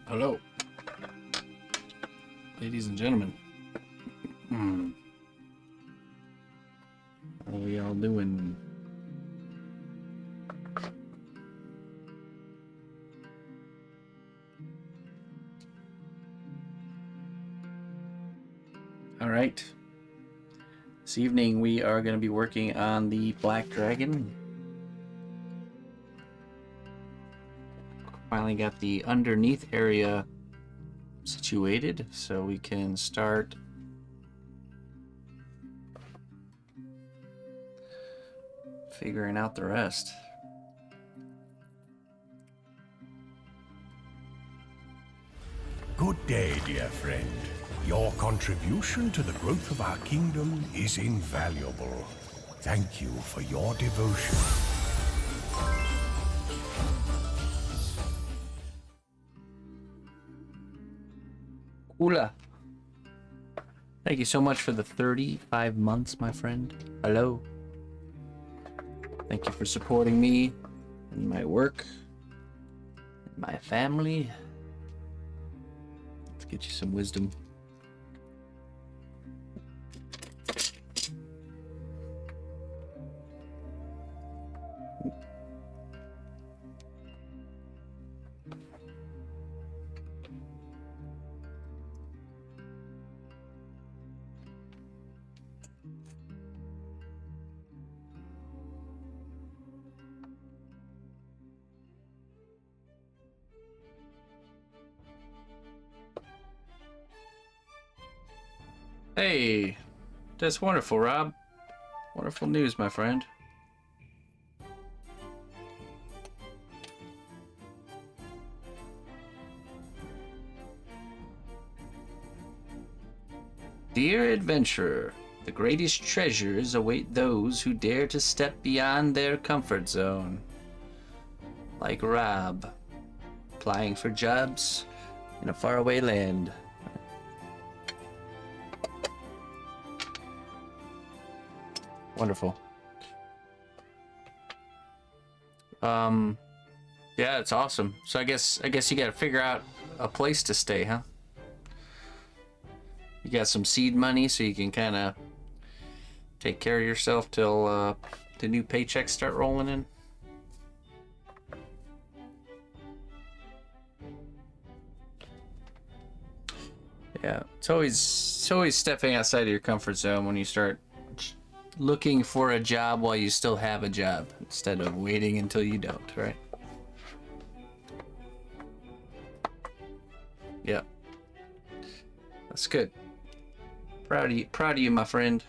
Hello, ladies and gentlemen. How are y'all doing? All right. This evening we are going to be working on the Black Dragon. Finally got the underneath area situated, so we can start figuring out the rest. Good day, dear friend. Your contribution to the growth of our kingdom is invaluable. Thank you for your devotion. Hola. Thank you so much for the 35 months, my friend. Hello. Thank you for supporting me and my work and my family. Let's get you some wisdom. Hey, that's wonderful, Rob. Wonderful news, my friend. Dear adventurer, the greatest treasures await those who dare to step beyond their comfort zone. Like Rob, applying for jobs in a faraway land. Wonderful. Yeah, it's awesome. So I guess you gotta figure out a place to stay, huh? You got some seed money so you can kind of take care of yourself till the new paychecks start rolling in. Yeah, it's always stepping outside of your comfort zone when you start looking for a job while you still have a job instead of waiting until you don't, right? Yeah. That's good. Proud of you, my friend.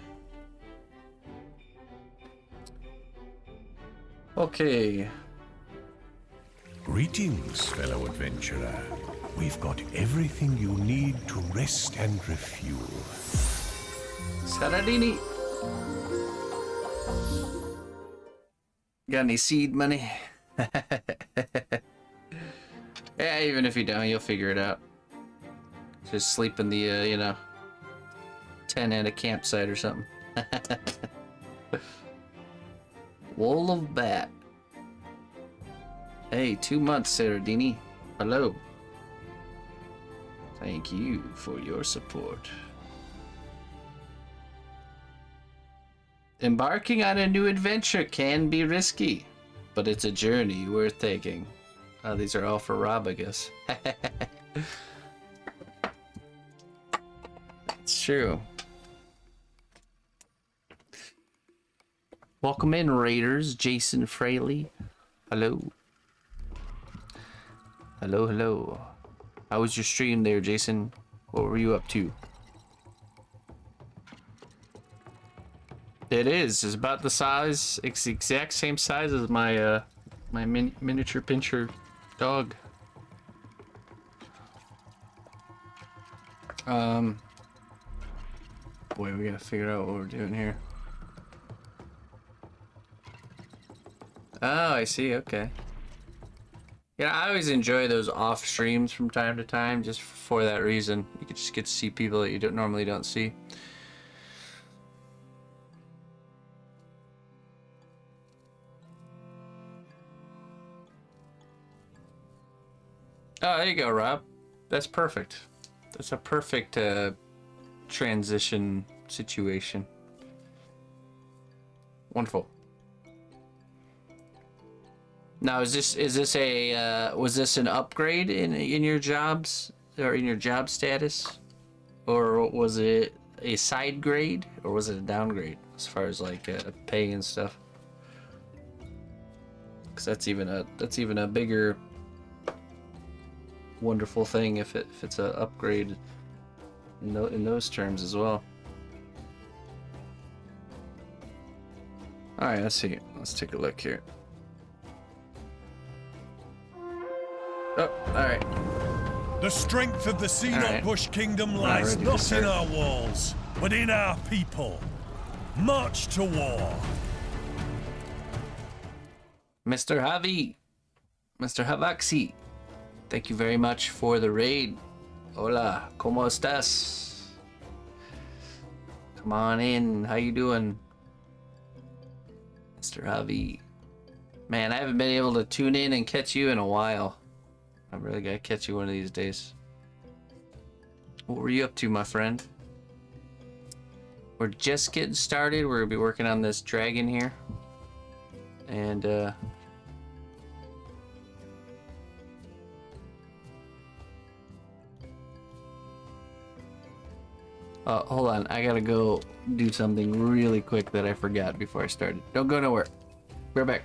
Okay. Greetings, fellow adventurer. We've got everything you need to rest and refuel. Saradini. Got any seed money? Yeah, even if you don't, you'll figure it out. Just sleep in the, tent at a campsite or something. Wool of Bat. Hey, 2 months, Saradini. Hello. Thank you for your support. Embarking on a new adventure can be risky, but it's a journey worth taking. These are all for Rob, I guess. It's true. Welcome in, Raiders. Jason Fraley. Hello. Hello, hello. How was your stream there, Jason? What were you up to? It is. It's about the size. It's the exact same size as my my miniature pincher dog. Boy, we gotta figure out what we're doing here. Oh, I see. Okay. Yeah, I always enjoy those off streams from time to time, just for that reason. You could just get to see people that you normally don't see. Oh, there you go, Rob. That's perfect. That's a perfect transition situation. Wonderful. Now, is this a was this an upgrade in your jobs or in your job status, or was it a side grade, or was it a downgrade as far as like pay and stuff? Because that's even a bigger wonderful thing if it's a upgrade in those terms as well. All right, let's see. Let's take a look here. Oh, all right. The strength of the Alright. Bush Kingdom Not lies ready to not start. in our walls, but in our people. March to war. Mr. Javi, Mr. Havaxi, thank you very much for the raid. Hola, ¿cómo estás? Come on in. How you doing, Mr. Javi? Man, I haven't been able to tune in and catch you in a while. I'm really gonna catch you one of these days. What were you up to, my friend? We're just getting started. We're gonna be working on this dragon here. And hold on, I gotta go do something really quick that I forgot before I started. Don't go nowhere. We're back.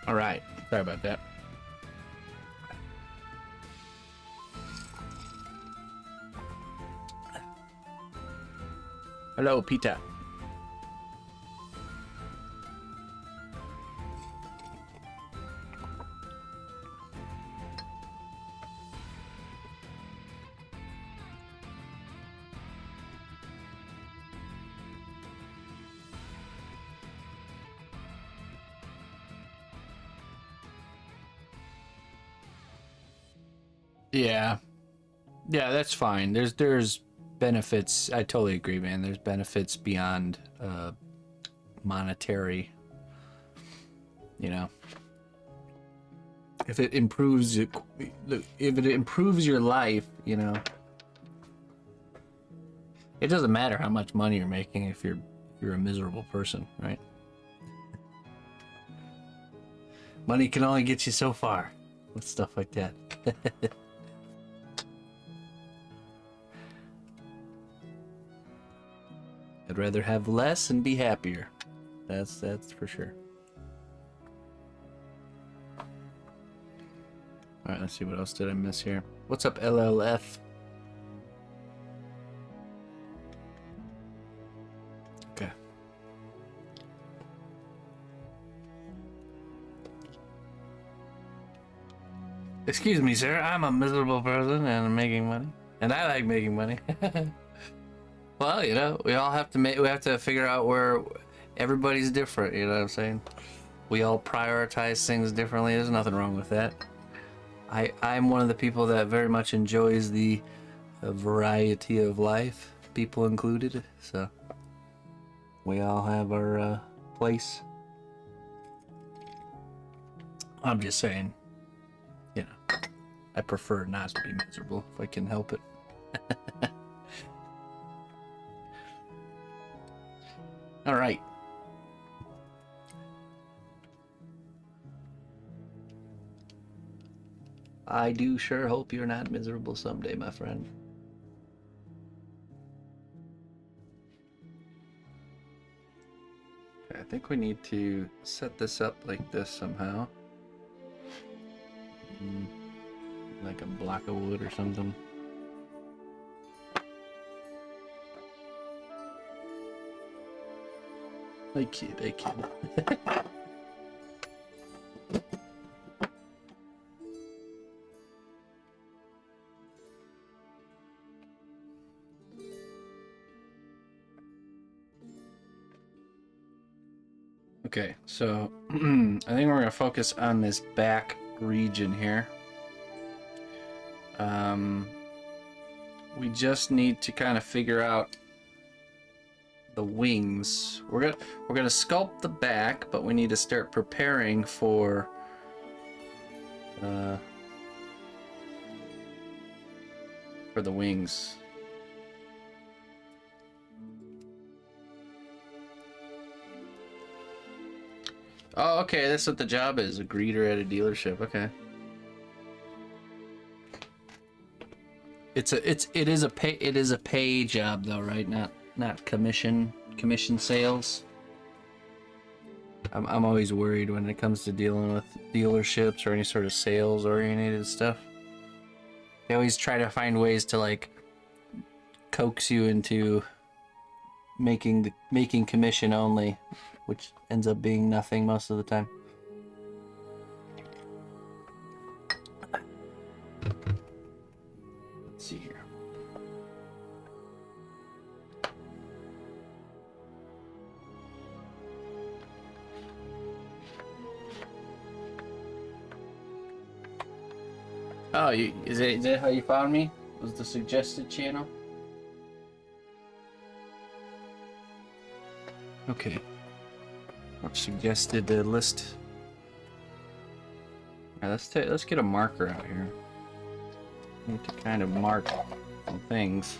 All right. Sorry about that. Hello, Peter. Yeah. Yeah, that's fine. There's benefits. I totally agree, man. There's benefits beyond monetary, you know. If it improves it, if it improves your life, you know, it doesn't matter how much money you're making if you're a miserable person, right? Money can only get you so far with stuff like that. I'd rather have less and be happier. That's for sure. All right, let's see, what else did I miss here? What's up, LLF? Okay. Excuse me, sir. I'm a miserable person and I'm making money. And I like making money. Well, you know, we all have to we have to figure out where everybody's different, you know what I'm saying? We all prioritize things differently. There's nothing wrong with that. I'm one of the people that very much enjoys the variety of life, people included. So we all have our place. I'm just saying, you know, I prefer not to be miserable if I can help it. All right. I do sure hope you're not miserable someday, my friend. Okay, I think we need to set this up like this somehow. Like a block of wood or something. I kid. Okay, so I think we're gonna focus on this back region here. We just need to kind of figure out the wings. We're gonna sculpt the back, but we need to start preparing for the wings. Oh, okay, that's what the job is. A greeter at a dealership. Okay. It is a pay job though, right? Not commission sales. I'm always worried when it comes to dealing with dealerships or any sort of sales oriented stuff. They always try to find ways to like coax you into making commission only, which ends up being nothing most of the time. Let's see here. Oh, is that how you found me? Was the suggested channel? Okay. Or suggested list. All right, let's get a marker out here. Need to kind of mark some things.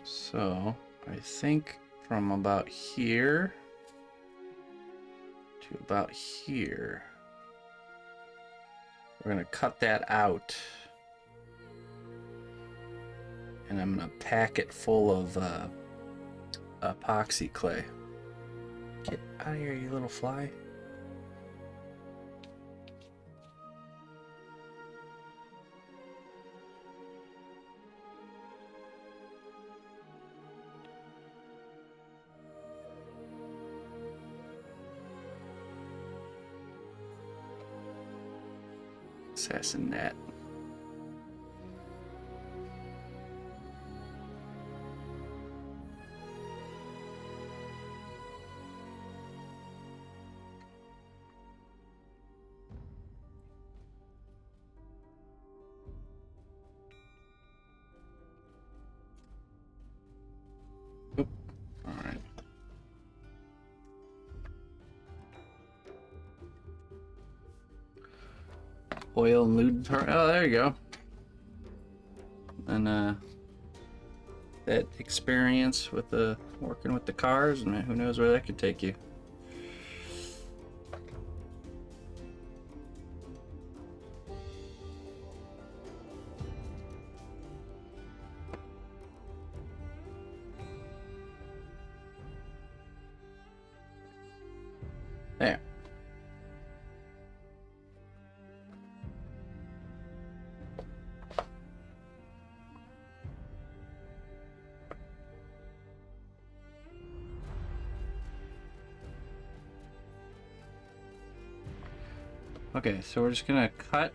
So I think from about here to about here, we're gonna cut that out. And I'm gonna pack it full of epoxy clay. Get out of here, you little fly. Assassin Nat. Oop. All right. Oil and lube. Oh, there you go. And that experience with the working with the cars, man, who knows where that could take you. There. Okay, so we're just gonna cut.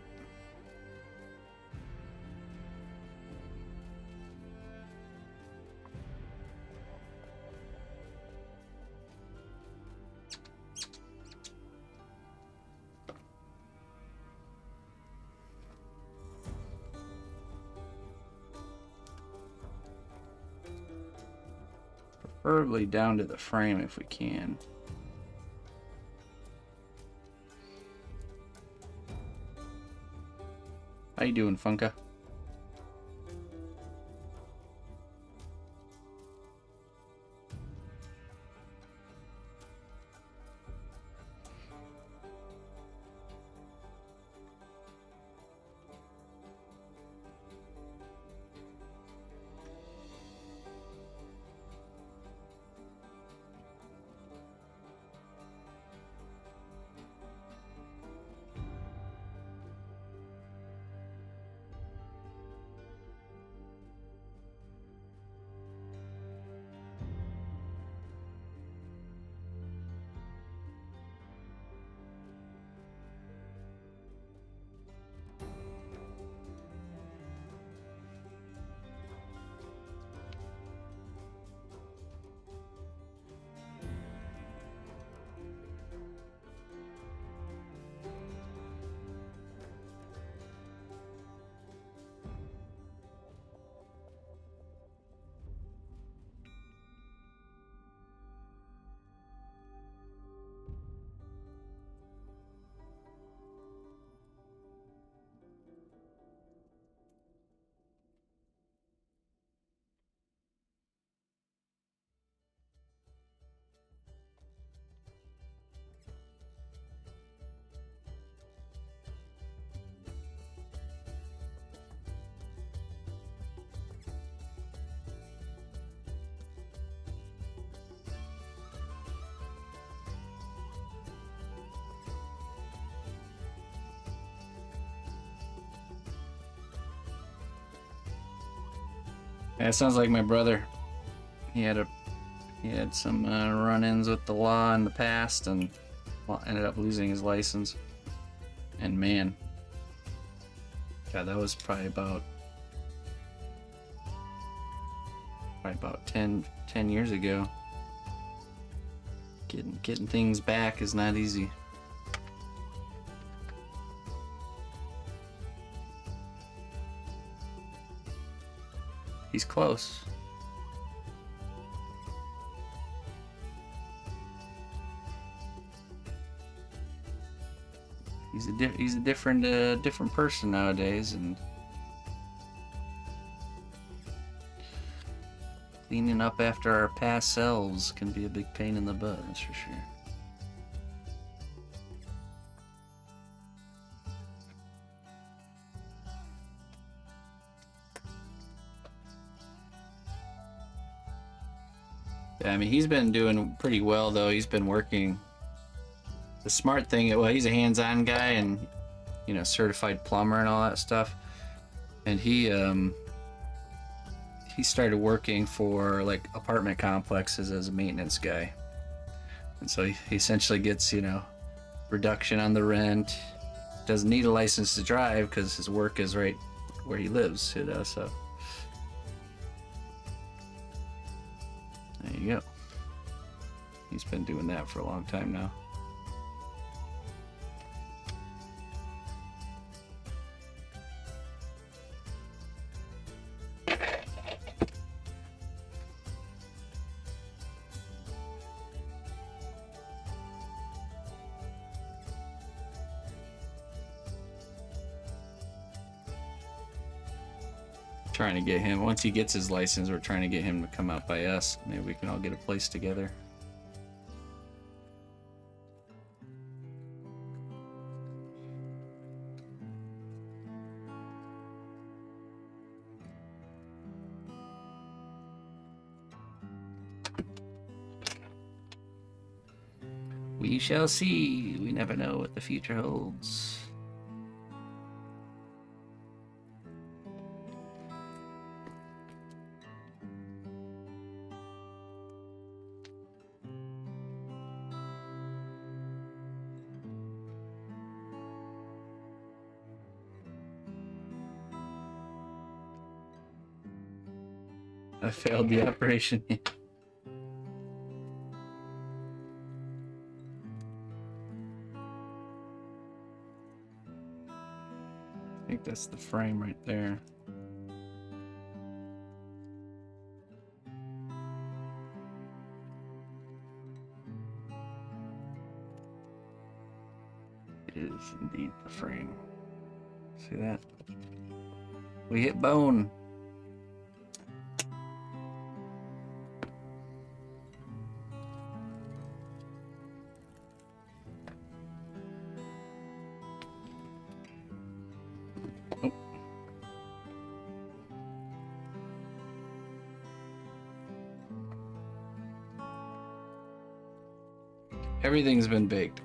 Preferably down to the frame if we can. How you doing, Funka? Yeah, it sounds like my brother. He had some run-ins with the law in the past and ended up losing his license. And man, God, that was probably about 10 years ago. Getting things back is not easy. He's close. He's a different person nowadays, and cleaning up after our past selves can be a big pain in the butt, that's for sure. I mean, he's been doing pretty well, though. He's been working. The smart thing, well, he's a hands-on guy and, you know, certified plumber and all that stuff. And he started working for, like, apartment complexes as a maintenance guy. And so he essentially gets, you know, reduction on the rent. Doesn't need a license to drive because his work is right where he lives, you know, so. There you go. He's been doing that for a long time now. Trying to get him, once he gets his license, we're trying to get him to come out by us. Maybe we can all get a place together. We shall see. We never know what the future holds. I failed the operation. I think that's the frame right there. It is indeed the frame. See that? We hit bone. Everything's been baked.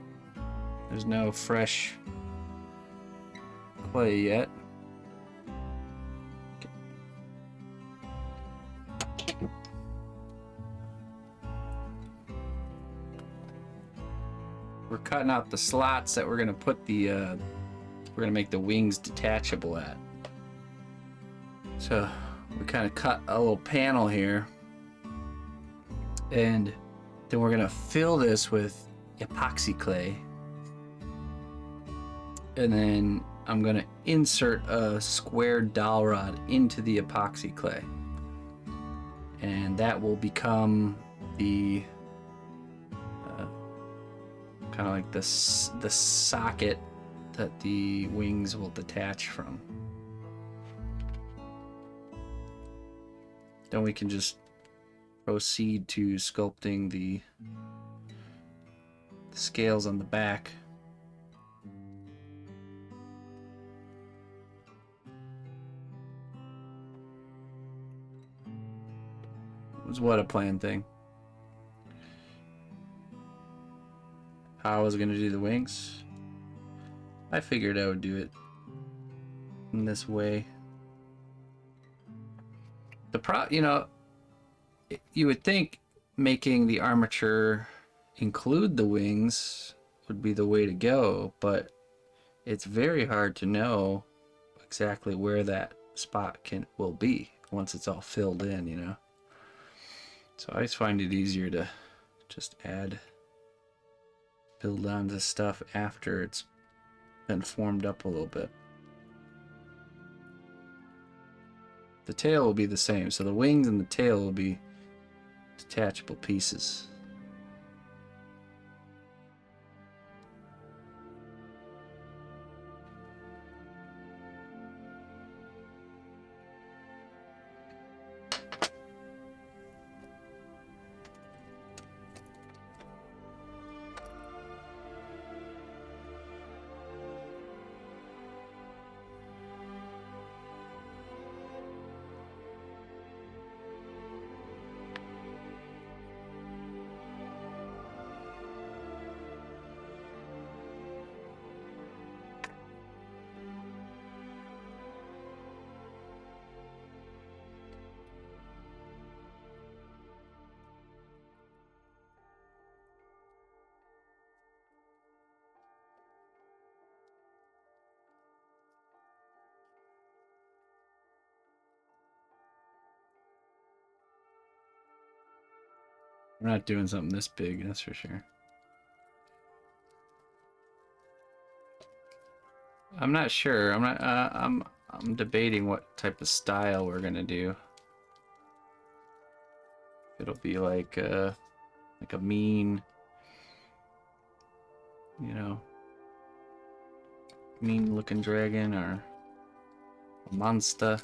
There's no fresh clay yet. We're cutting out the slots that we're gonna put the we're gonna make the wings detachable at. So we kind of cut a little panel here, and then we're gonna fill this with epoxy clay, and then I'm gonna insert a square dowel rod into the epoxy clay, and that will become the kind of like the socket that the wings will detach from. Then we can just proceed to sculpting the scales on the back. It was what a plan thing. How I was gonna do the wings, I figured I would do it in this way. You know, you would think making the armature include the wings would be the way to go, but it's very hard to know exactly where that spot will be once it's all filled in, you know. So I just find it easier to just build on this stuff after it's been formed up a little bit. The tail will be the same, so the wings and the tail will be detachable pieces. We're not doing something this big, that's for sure. I'm not sure. I'm debating what type of style we're gonna do. It'll be like a mean, you know, mean looking dragon or a monster.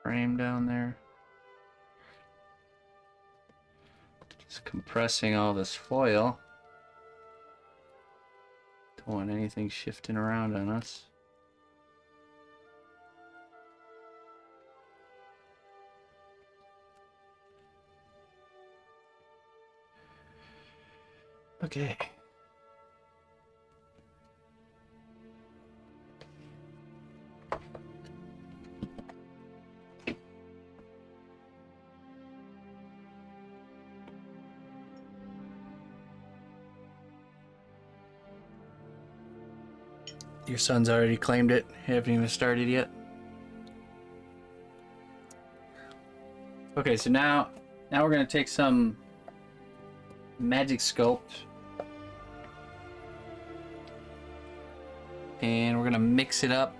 Frame down there. Just compressing all this foil. Don't want anything shifting around on us. Okay. Your son's already claimed it. Haven't even started yet. Okay, so now we're gonna take some magic sculpt and we're gonna mix it up.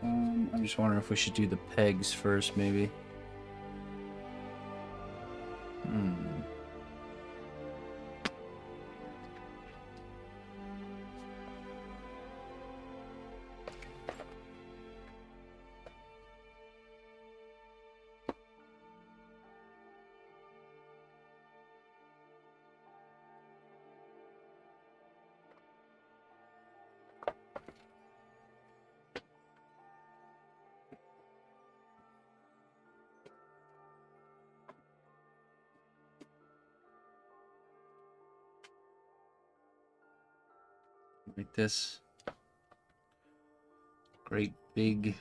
I'm just wondering if we should do the pegs first, maybe. Like this. Great big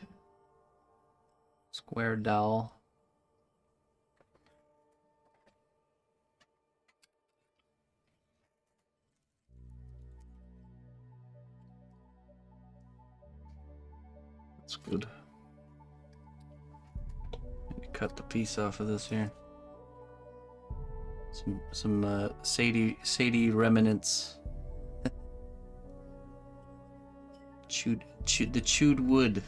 square dowel. That's good. Cut the piece off of this here. Some Sadie remnants. The chewed wood.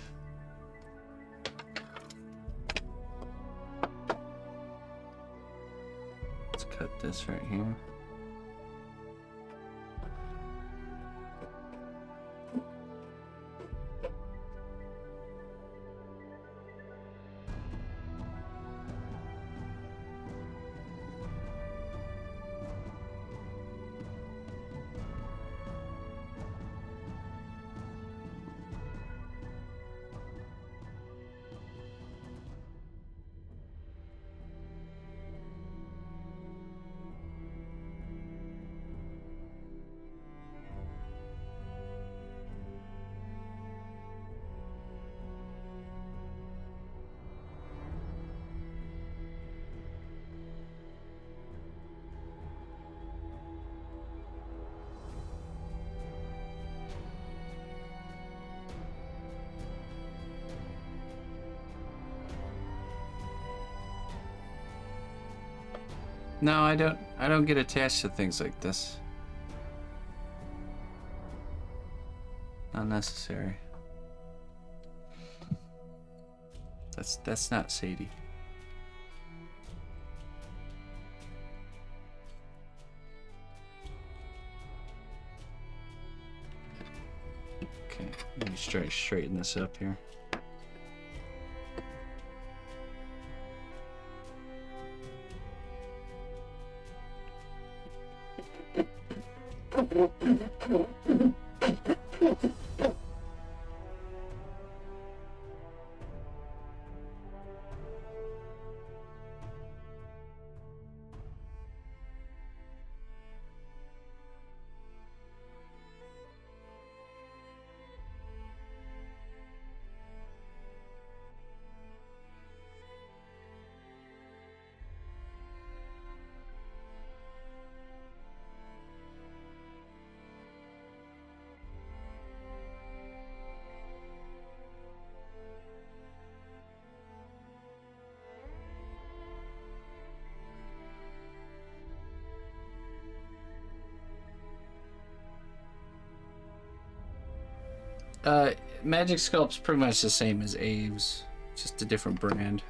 Let's cut this right here. No, I don't get attached to things like this. Not necessary. That's not Sadie. straighten this up here. Magic Sculpt's pretty much the same as Abe's, just a different brand.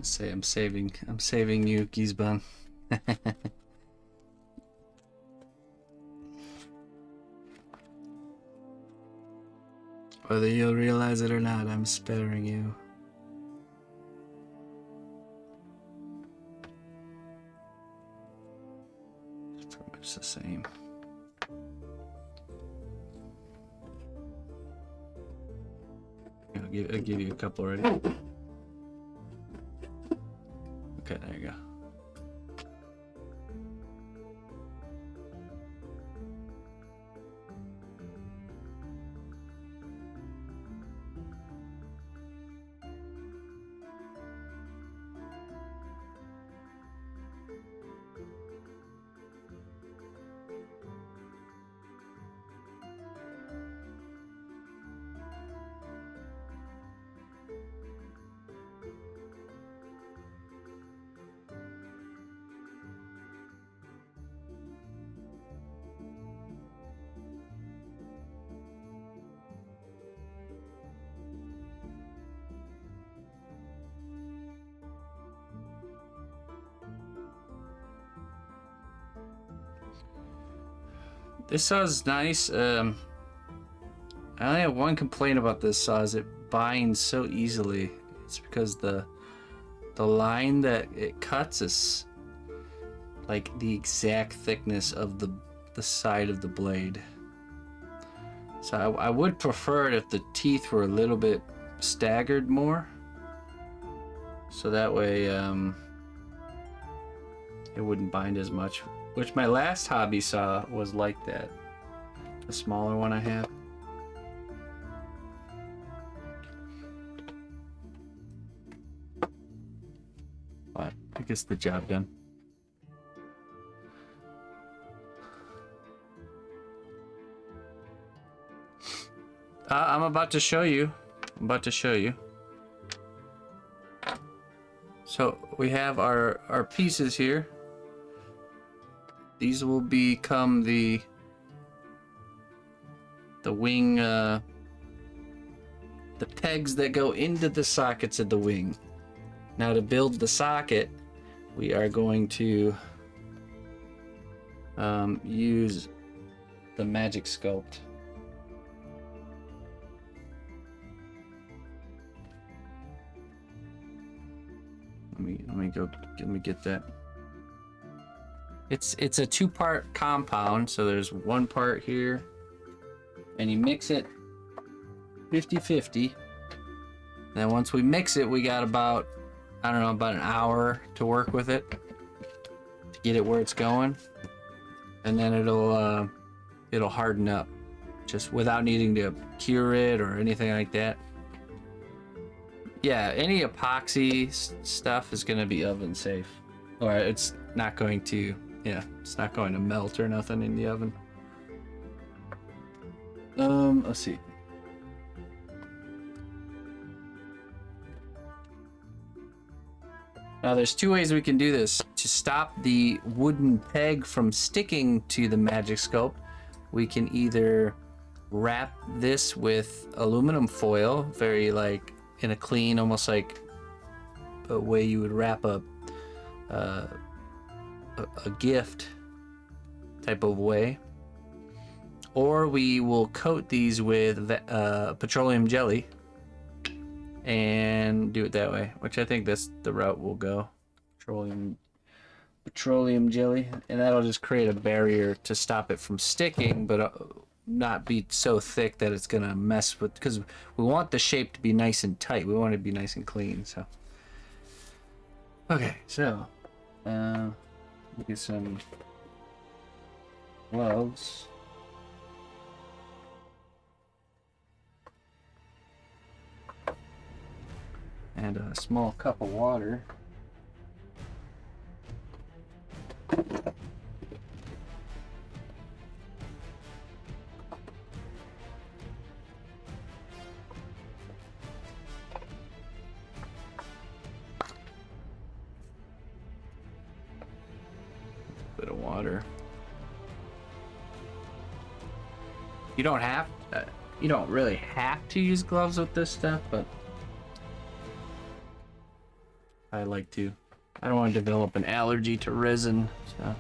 Say I'm saving you, Gizban. Whether you'll realize it or not, I'm sparing you. It's pretty much the same. I'll give you a couple already. Okay, there you go. This saw is nice. I only have one complaint about this saw, is it binds so easily. It's because the line that it cuts is like the exact thickness of the side of the blade. So I would prefer it if the teeth were a little bit staggered more. So that way it wouldn't bind as much. Which my last hobby saw was like that. The smaller one I had. But it gets the job done. I'm about to show you. So we have our pieces here. These will become the wing, the pegs that go into the sockets of the wing. Now to build the socket, we are going to use the Magic Sculpt. Let me get that. It's a two-part compound, so there's one part here, and you mix it 50-50. Then once we mix it, we got about, I don't know, about an hour to work with it to get it where it's going, and then it'll harden up. just without needing to cure it or anything like that. Yeah, any epoxy stuff is going to be oven safe. Or it's not going to, yeah, it's not going to melt or nothing in the oven. Let's see. Now there's two ways we can do this. To stop the wooden peg from sticking to the magic sculpt, we can either wrap this with aluminum foil, very like in a clean, almost like a way you would wrap a gift type of way, or we will coat these with petroleum jelly and do it that way, which I think that's the route we'll go. Petroleum jelly, and that'll just create a barrier to stop it from sticking, but not be so thick that it's gonna mess with, because we want the shape to be nice and tight. We want it to be nice and clean. So okay, so get some gloves. And a small cup of water. Bit of water. You don't really have to use gloves with this stuff, but I like to. I don't want to develop an allergy to resin, so,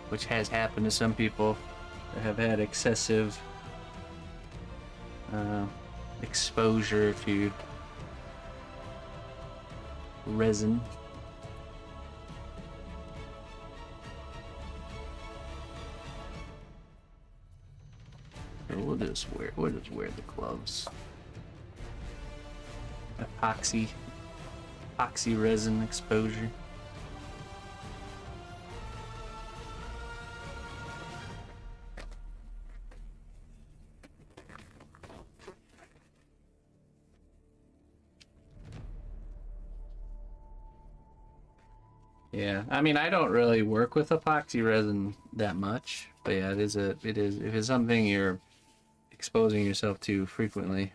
which has happened to some people that have had excessive exposure to resin. So we'll just wear the gloves. Epoxy resin exposure. Yeah, I mean, I don't really work with epoxy resin that much, but yeah, it is if it's something you're exposing yourself to frequently,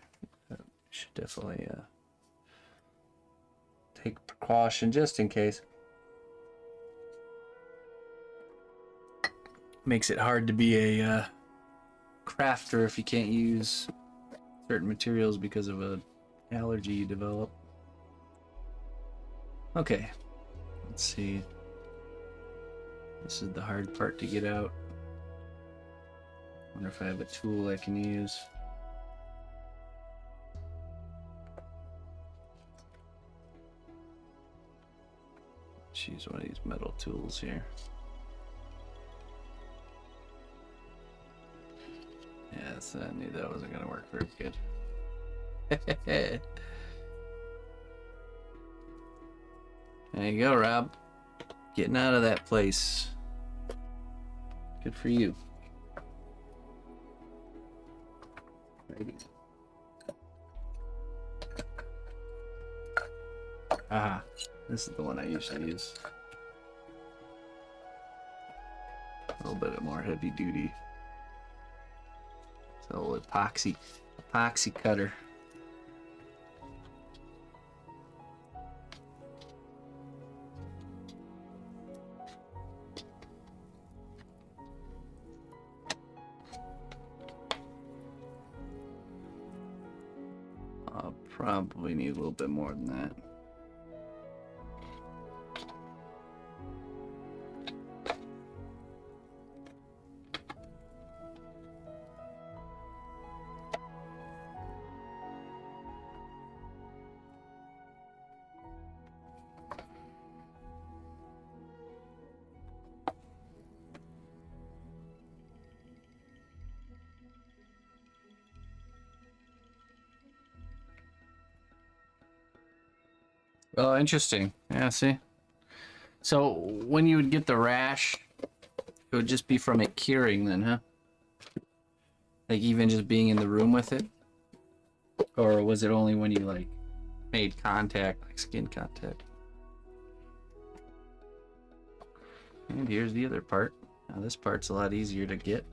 you should definitely take precaution just in case. Makes it hard to be a crafter if you can't use certain materials because of an allergy you develop. Okay, let's see. This is the hard part to get out. Wonder if I have a tool I can use. Let's use one of these metal tools here. Yes, I knew that wasn't gonna work very good. There you go, Rob. Getting out of that place. Good for you. Righty. Ah, this is the one I usually use. A little bit more heavy duty. So epoxy cutter. I'll probably need a little bit more than that. Oh, interesting. Yeah, see? So when you would get the rash, it would just be from it curing then, huh? Like even just being in the room with it? Or was it only when you like made contact, like skin contact? And here's the other part. Now this part's a lot easier to get.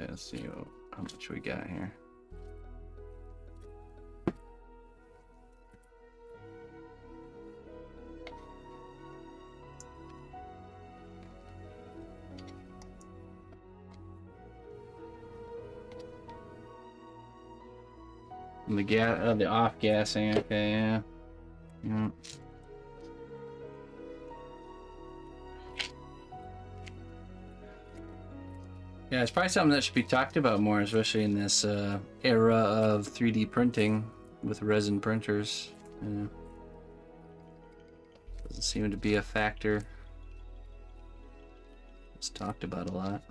Let's see how much we got here. And the off gassing, okay, yeah. Yeah. Yeah, it's probably something that should be talked about more, especially in this era of 3D printing with resin printers. Yeah. Doesn't seem to be a factor. It's talked about a lot.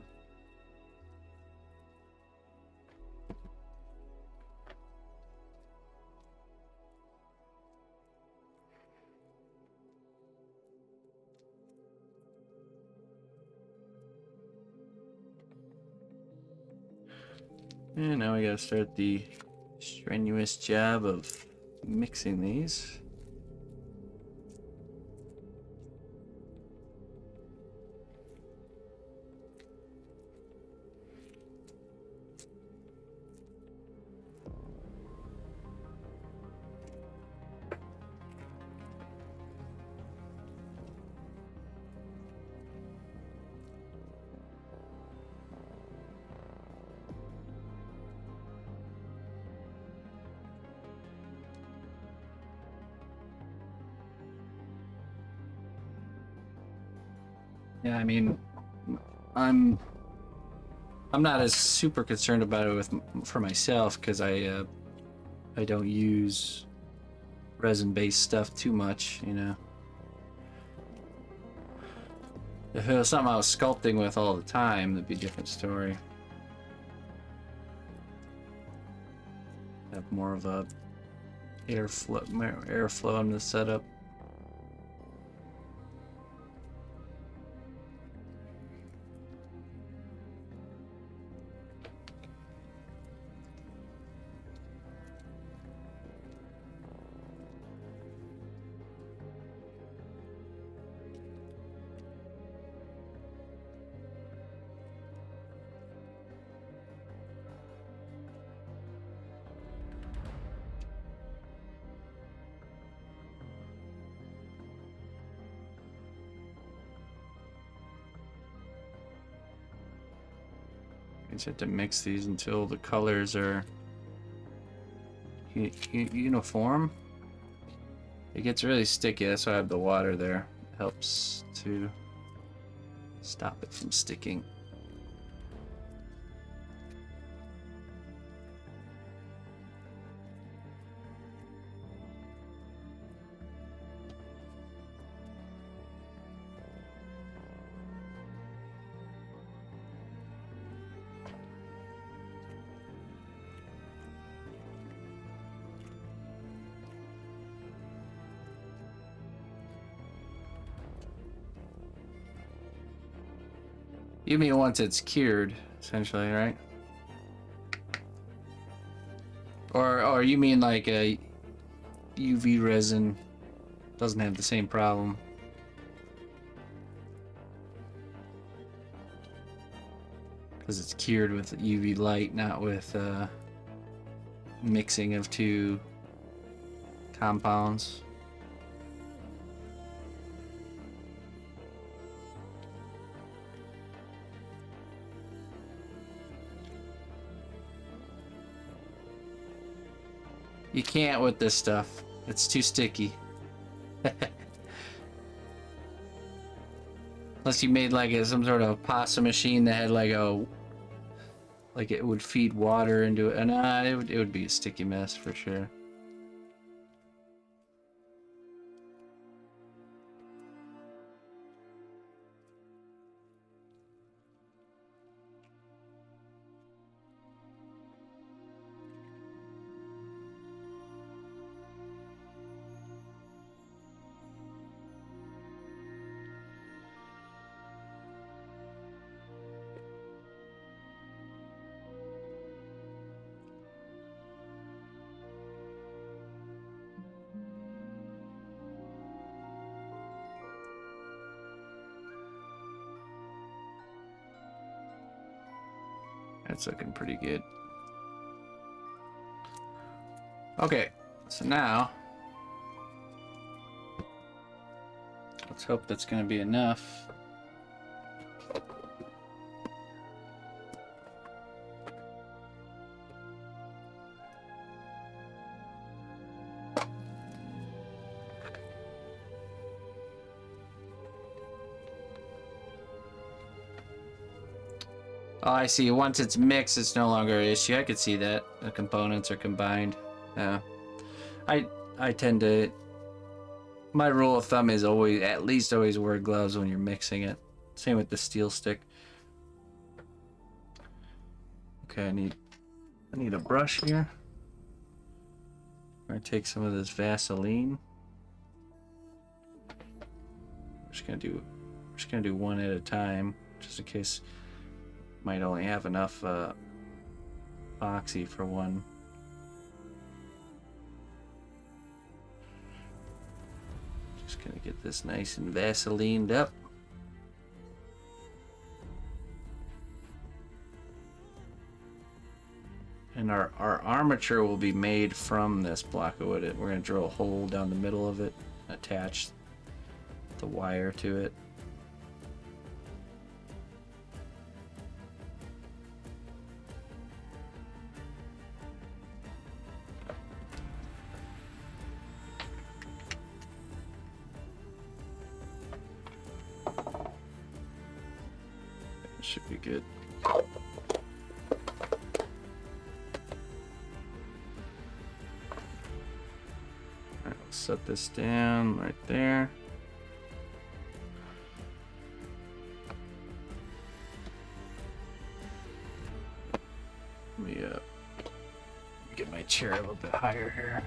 And now we gotta start the strenuous job of mixing these. Yeah, I mean, I'm not as super concerned about it for myself because I don't use resin-based stuff too much, you know. If it was something I was sculpting with all the time, that'd be a different story. Have more of a airflow in the setup. I just have to mix these until the colors are uniform. It gets really sticky, that's why I have the water there. It helps to stop it from sticking. You mean once it's cured, essentially, right? Or you mean like a UV resin doesn't have the same problem? Because it's cured with UV light, not with mixing of two compounds. You can't with this stuff. It's too sticky. Unless you made like some sort of pasta machine that had like it would feed water into it, and it would be a sticky mess for sure. That's looking pretty good. Okay, so now let's hope that's going to be enough. Oh, I see. Once it's mixed, it's no longer an issue. I could see that. The components are combined. Yeah. I tend to... My rule of thumb is always, at least always wear gloves when you're mixing it. Same with the steel stick. Okay, I need a brush here. I'm gonna take some of this Vaseline. We're just gonna do one at a time, just in case might only have enough epoxy for one. Just gonna get this nice and Vaselined up. And our armature will be made from this block of wood. We're gonna drill a hole down the middle of it, attach the wire to it. Should be good. Alright, I'll set this down right there. Let me get my chair a little bit higher here.